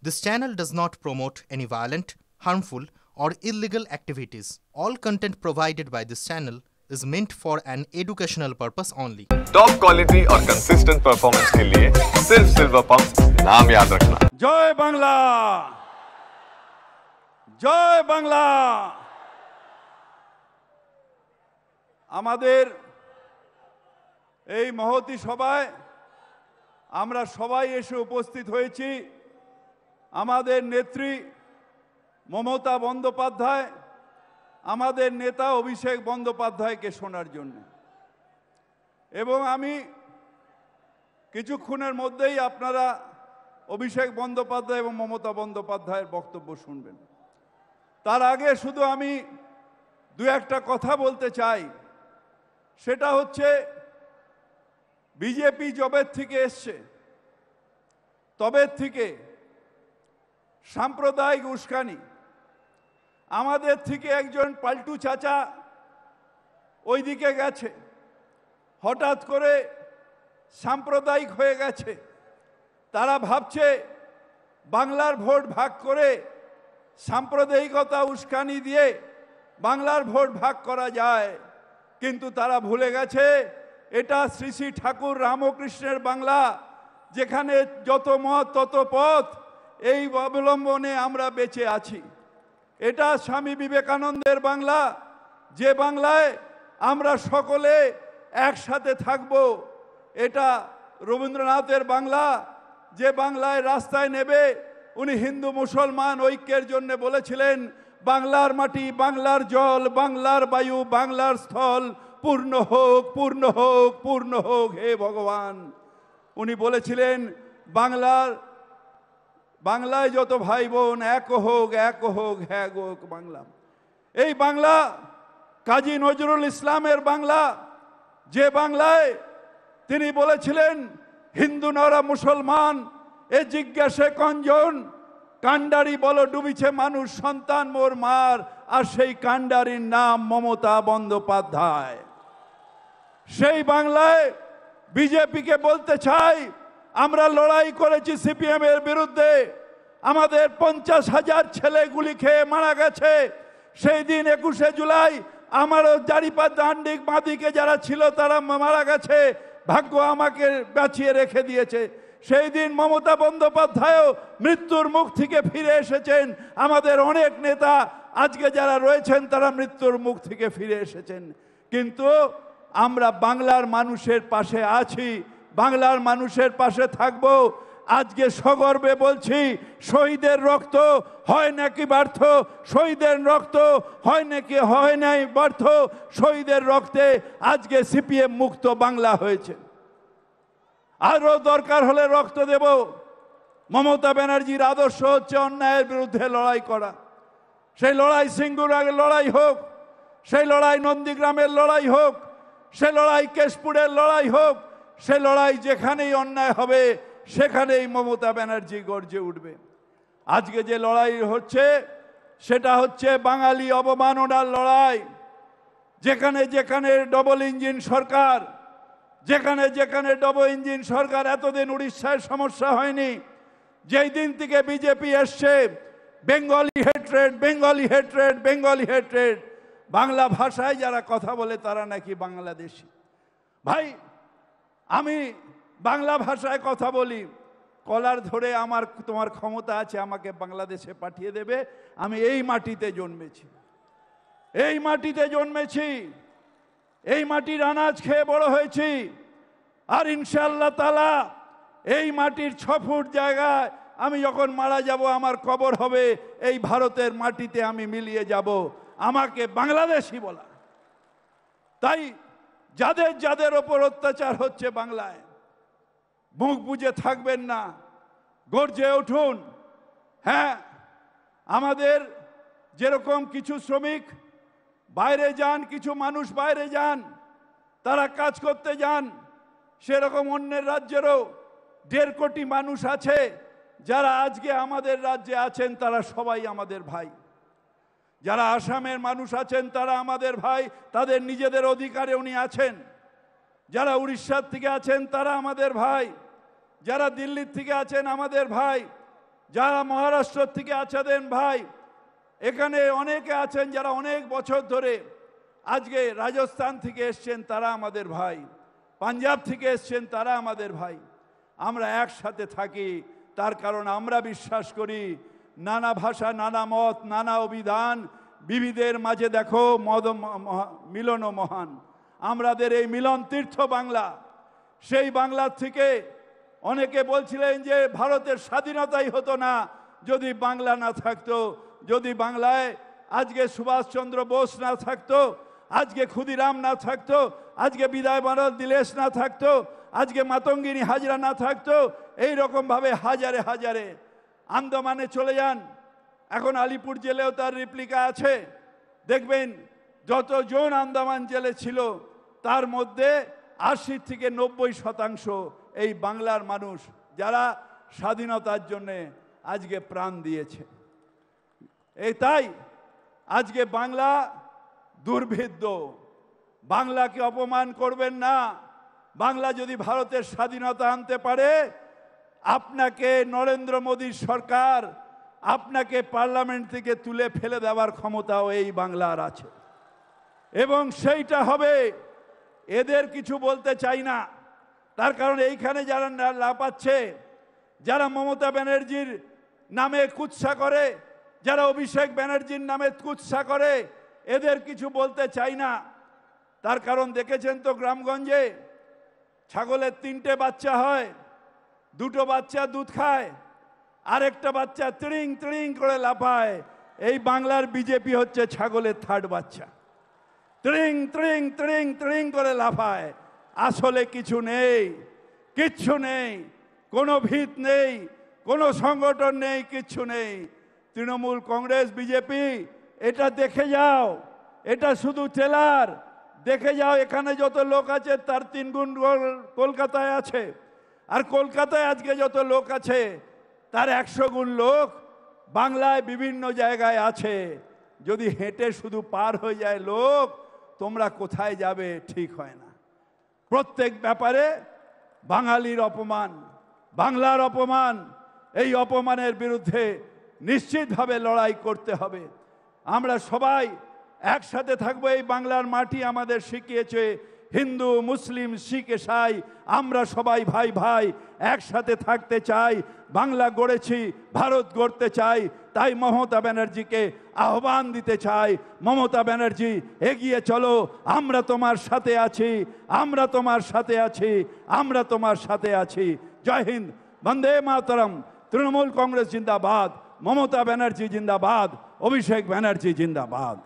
This channel does not promote any violent, harmful, or illegal activities. All content provided by this channel is meant for an educational purpose only. Top quality और consistent performance के लिए सिर्फ silver pump नाम याद रखना। जय बांग्ला, जय बांग्ला। আমাদের এই মহতী সভায় আমরা সবাই এসে উপস্থিত হয়েছি আমাদের নেত্রী মমতা বন্দ্যোপাধ্যায়, আমাদের নেতা অভিষেক বন্দ্যোপাধ্যায়কে শোনার জন্য। এবং আমি কিছুক্ষণের মধ্যেই আপনারা অভিষেক বন্দ্যোপাধ্যায় এবং মমতা বন্দ্যোপাধ্যায়ের বক্তব্য শুনবেন। তার আগে শুধু আমি দু একটা কথা বলতে চাই, সেটা হচ্ছে বিজেপি জবের থেকে এসছে, তবে থেকে সাম্প্রদায়িক উস্কানি। আমাদের থেকে একজন পাল্টু চাচা ওইদিকে গেছে, হঠাৎ করে সাম্প্রদায়িক হয়ে গেছে। তারা ভাবছে বাংলার ভোট ভাগ করে সাম্প্রদায়িকতা উস্কানি দিয়ে বাংলার ভোট ভাগ করা যায়, কিন্তু তারা ভুলে গেছে এটা শ্রী শ্রী ঠাকুর রামকৃষ্ণের বাংলা, যেখানে যত মত তত পথ, এই অবলম্বনে আমরা বেঁচে আছি। এটা স্বামী বিবেকানন্দের বাংলা, যে বাংলায় আমরা সকলে একসাথে থাকব। এটা রবীন্দ্রনাথের বাংলা, যে বাংলায় রাস্তায় নেবে উনি হিন্দু মুসলমান ঐক্যের জন্য বলেছিলেন, বাংলার মাটি, বাংলার জল, বাংলার বায়ু, বাংলার স্থল পূর্ণ হোক, পূর্ণ হোক, পূর্ণ হোক হে ভগবান। উনি বলেছিলেন বাংলায় যত ভাই বোন এক হোক, এক হোক, হ্যাঁ হোক বাংলা। এই বাংলা কাজী নজরুল ইসলামের বাংলা, যে বাংলায় তিনি বলেছিলেন হিন্দু নরা মুসলমান এ জিজ্ঞাসে কঞ্জন, কান্ডারি বলো ডুবিছে মানুষ সন্তান মোর মার, আর সেই কান্ডারির নাম মমতা বন্দ্যোপাধ্যায়। সেই বাংলায় বিজেপিকে বলতে চাই, আমরা লড়াই করেছি সিপিএম এর বিরুদ্ধে, আমাদের 50,000 ছেলে গুলি খেয়ে মারা গেছে। সেই দিন 21শে জুলাই আমারও জারিপাত দান্ডিক বাঁদিকে যারা ছিল তারা মারা গেছে, ভাগ্য আমাকে বাঁচিয়ে রেখে দিয়েছে। সেই দিন মমতা বন্দ্যোপাধ্যায়ও মৃত্যুর মুখ থেকে ফিরে এসেছেন। আমাদের অনেক নেতা আজকে যারা রয়েছেন তারা মৃত্যুর মুখ থেকে ফিরে এসেছেন। কিন্তু আমরা বাংলার মানুষের পাশে আছি, বাংলার মানুষের পাশে থাকব। আজকে সগর্বে বলছি, শহীদের রক্ত হয় নাকি ব্যর্থ, শহীদের রক্ত হয় নাকি হয় নাই ব্যর্থ, শহীদের রক্তে আজকে সিপিএম মুক্ত বাংলা হয়েছে। আরও দরকার হলে রক্ত দেব। মমতা ব্যানার্জির আদর্শ হচ্ছে অন্যায়ের বিরুদ্ধে লড়াই করা। সেই লড়াই সিঙ্গুরের লড়াই হোক, সেই লড়াই নন্দীগ্রামের লড়াই হোক, সে লড়াই কেশপুরের লড়াই হোক, সে লড়াই যেখানেই অন্যায় হবে সেখানেই মমতা ব্যানার্জি গর্জে উঠবে। আজকে যে লড়াই হচ্ছে সেটা হচ্ছে বাঙালি অবমাননার লড়াই। যেখানে যেখানে ডবল ইঞ্জিন সরকার, যেখানে যেখানে ডবল ইঞ্জিন সরকার, এতদিন উড়িষ্যায় সমস্যা হয়নি, যেই দিন থেকে বিজেপি এসছে Bengali hatred, Bengali hatred, Bengali hatred. Bangla ভাষায় যারা কথা বলে তারা নাকি বাংলাদেশি। ভাই, আমি বাংলা ভাষায় কথা বলি, কলার ধরে তোমার ক্ষমতা আছে আমাকে বাংলাদেশে পাঠিয়ে দেবে। আমি এই মাটিতে জন্মেছি, এই মাটিতে জন্মেছি, এই মাটির আনাজ খেয়ে বড় হয়েছি। আর ইনশাআল্লাহ তাআলা এই মাটির 6 ফুট জায়গায় আমি যখন মারা যাব আমার কবর হবে এই ভারতের মাটিতে, আমি মিলিয়ে যাব। আমাকে বাংলাদেশি বলা। তাই যাদের যাদের ওপর অত্যাচার হচ্ছে বাংলায়, মুখ বুজে থাকবেন না, গর্জে উঠুন। হ্যাঁ, আমাদের যেরকম কিছু শ্রমিক বাইরে যান, কিছু মানুষ বাইরে যান, তারা কাজ করতে যান, সেরকম অন্যের রাজ্যেরও 1.5 কোটি মানুষ আছে যারা আজকে আমাদের রাজ্যে আছেন, তারা সবাই আমাদের ভাই। যারা আসামের মানুষ আছেন তারা আমাদের ভাই, তাদের নিজেদের অধিকারে উনি আছেন। যারা উড়িষ্যার থেকে আছেন তারা আমাদের ভাই, যারা দিল্লির থেকে আছেন আমাদের ভাই, যারা মহারাষ্ট্র থেকে আছেন ভাই, এখানে অনেকে আছেন যারা অনেক বছর ধরে, আজকে রাজস্থান থেকে এসছেন তারা আমাদের ভাই, পাঞ্জাব থেকে এসছেন তারা আমাদের ভাই। আমরা একসাথে থাকি, তার কারণ আমরা বিশ্বাস করি নানা ভাষা, নানা মত, নানা অভিধান, বিবিধের মাঝে দেখো মিলন মহান। আমাদের এই মিলন তীর্থ বাংলা, সেই বাংলার থেকে অনেকে বলছিলেন যে ভারতের স্বাধীনতাই হতো না যদি বাংলা না থাকতো, যদি বাংলায় আজকে সুভাষচন্দ্র বোস না থাকতো, আজকে ক্ষুদিরাম না থাকতো, আজকে বিদায় ভারত দিলেশ না থাকতো, আজকে মাতঙ্গিনী হাজরা না থাকতো। এই রকম ভাবে হাজারে হাজারে আন্দামানে চলে যান, এখন আলিপুর জেলেও তার রেপ্লিকা আছে, দেখবেন যতজন আন্দামান জেলে ছিল তার মধ্যে ৮০ থেকে ৯০% এই বাংলার মানুষ, যারা স্বাধীনতার জন্যে আজকে প্রাণ দিয়েছে। এই তাই আজকে বাংলা দুর্ভেদ্য, বাংলাকে অপমান করবেন না। বাংলা যদি ভারতের স্বাধীনতা আনতে পারে, আপনাকে নরেন্দ্র মোদীর সরকার আপনাকে পার্লামেন্ট থেকে তুলে ফেলে দেওয়ার ক্ষমতাও এই বাংলার আছে, এবং সেইটা হবে। এদের কিছু বলতে চাই না, তার কারণ এইখানে যারা লাপাচ্ছে, যারা মমতা ব্যানার্জির নামে কুৎসা করে, যারা অভিষেক ব্যানার্জির নামে কুৎসা করে, এদের কিছু বলতে চাই না। তার কারণ দেখেছেন তো গ্রামগঞ্জে ছাগলের 3টে বাচ্চা হয়, 2টো বাচ্চা দুধ খায়, আরেকটা বাচ্চা তিড়িং তিড়িং করে লাফায়। এই বাংলার বিজেপি হচ্ছে ছাগলের 3rd বাচ্চা, তিড়িং তিড়িং তিড়িং তিড়িং করে লাফায়। আসলে কিছু নেই, কিচ্ছু নেই, কোনো ভিত নেই, কোনো সংগঠন নেই, কিচ্ছু নেই। তৃণমূল, কংগ্রেস, বিজেপি, এটা দেখে যাও, এটা শুধু ট্রেলার। দেখে যাও এখানে যত লোক আছে তার 3 গুণ কলকাতায় আছে, আর কলকাতায় আজকে যত লোক আছে তার 100 গুণ লোক বাংলায় বিভিন্ন জায়গায় আছে। যদি হেঁটে শুধু পার হয়ে যায় লোক, তোমরা কোথায় যাবে ঠিক হয় না। প্রত্যেক ব্যাপারে বাঙালির অপমান, বাংলার অপমান, এই অপমানের বিরুদ্ধে নিশ্চিতভাবে লড়াই করতে হবে। আমরা সবাই একসাথে থাকবো। এই বাংলার মাটি আমাদের শিখিয়েছে হিন্দু, মুসলিম, শিখ, ইসাই, আমরা সবাই ভাই ভাই একসাথে থাকতে চাই। বাংলা গড়েছি, ভারত গড়তে চাই। তাই মমতা ব্যানার্জিকে আহ্বান দিতে চাই, মমতা ব্যানার্জি এগিয়ে চলো, আমরা তোমার সাথে আছি, আমরা তোমার সাথে আছি, আমরা তোমার সাথে আছি। জয় হিন্দ, বন্দে মাতরম। তৃণমূল কংগ্রেস জিন্দাবাদ, মমতা ব্যানার্জি জিন্দাবাদ, অভিষেক ব্যানার্জি জিন্দাবাদ।